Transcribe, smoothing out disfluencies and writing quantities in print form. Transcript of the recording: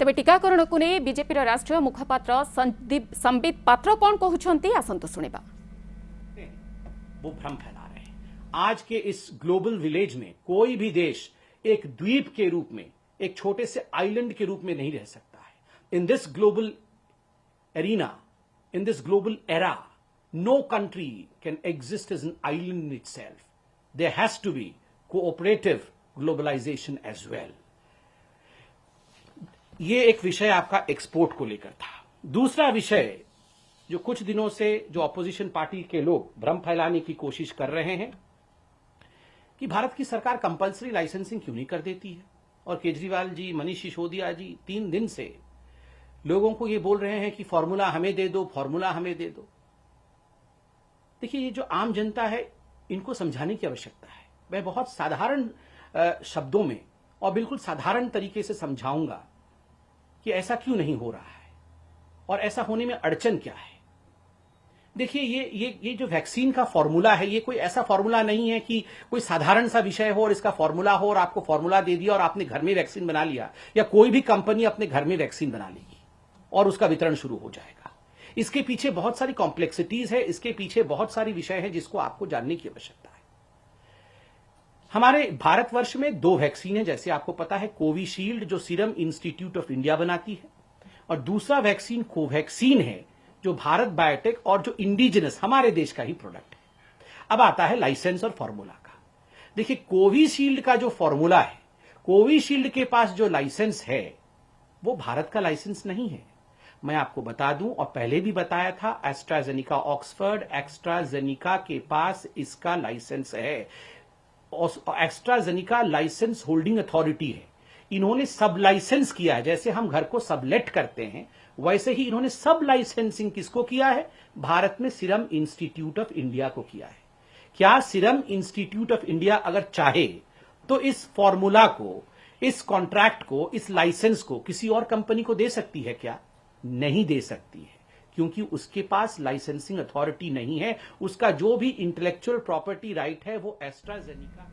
तेबे टीकाकरण को नहीं बीजेपी राष्ट्रीय मुखपात्र संबित पात्र कौन कहते आसंतु सुनिबा। वो भ्रम फैला रहे हैं। आज के इस ग्लोबल विलेज में कोई भी देश एक द्वीप के रूप में, एक छोटे से आइलैंड के रूप में नहीं रह सकता है। In this global arena, in this global era, no country can exist as an island in itself. There has to be cooperative globalization as well. ये एक विषय आपका एक्सपोर्ट को लेकर था। दूसरा विषय जो कुछ दिनों से जो ऑपोजिशन पार्टी के लोग भ्रम फैलाने की कोशिश कर रहे हैं कि भारत की सरकार कंपल्सरी लाइसेंसिंग क्यों नहीं कर देती है, और केजरीवाल जी, मनीष सिसोदिया जी 3 दिन से लोगों को ये बोल रहे हैं कि फॉर्मूला हमें दे दो, फॉर्मूला हमें दे दो। देखिए, ये जो आम जनता है इनको समझाने की आवश्यकता है। मैं बहुत साधारण शब्दों में और बिल्कुल साधारण तरीके से समझाऊंगा कि ऐसा क्यों नहीं हो रहा है और ऐसा होने में अड़चन क्या है। देखिए, ये जो वैक्सीन का फॉर्मूला है, ये कोई ऐसा फॉर्मूला नहीं है कि कोई साधारण सा विषय हो और इसका फॉर्मूला हो और आपको फॉर्मूला दे दिया और आपने घर में वैक्सीन बना लिया, या कोई भी कंपनी अपने घर में वैक्सीन बना लेगी और उसका वितरण शुरू हो जाएगा। इसके पीछे बहुत सारी कॉम्प्लेक्सिटीज है, इसके पीछे बहुत सारी विषय है जिसको आपको जानने की आवश्यकता है। हमारे भारतवर्ष में 2 वैक्सीन है, जैसे आपको पता है। कोविशील्ड जो सीरम इंस्टीट्यूट ऑफ इंडिया बनाती है, और दूसरा वैक्सीन कोवैक्सीन है जो भारत बायोटेक और जो इंडिजिनस हमारे देश का ही प्रोडक्ट है। अब आता है लाइसेंस और फॉर्मूला का। देखिए, कोविशील्ड का जो फॉर्मूला है, कोविशील्ड के पास जो लाइसेंस है वो भारत का लाइसेंस नहीं है। मैं आपको बता दूं, और पहले भी बताया था, एस्ट्राजेनिका ऑक्सफोर्ड एस्ट्राजेनिका के पास इसका लाइसेंस है। एस्ट्राजेनिका लाइसेंस होल्डिंग अथॉरिटी है। इन्होंने सब लाइसेंस किया है। जैसे हम घर को सबलेट करते हैं, वैसे ही इन्होंने सब लाइसेंसिंग किसको किया है? भारत में सीरम इंस्टीट्यूट ऑफ इंडिया को किया है। क्या सीरम इंस्टीट्यूट ऑफ इंडिया अगर चाहे तो इस फॉर्मूला को, इस कॉन्ट्रैक्ट को, इस लाइसेंस को किसी और कंपनी को दे सकती है क्या? नहीं दे सकती है, क्योंकि उसके पास लाइसेंसिंग अथॉरिटी नहीं है। उसका जो भी इंटेलेक्चुअल प्रॉपर्टी राइट है वो एस्ट्राजेनिका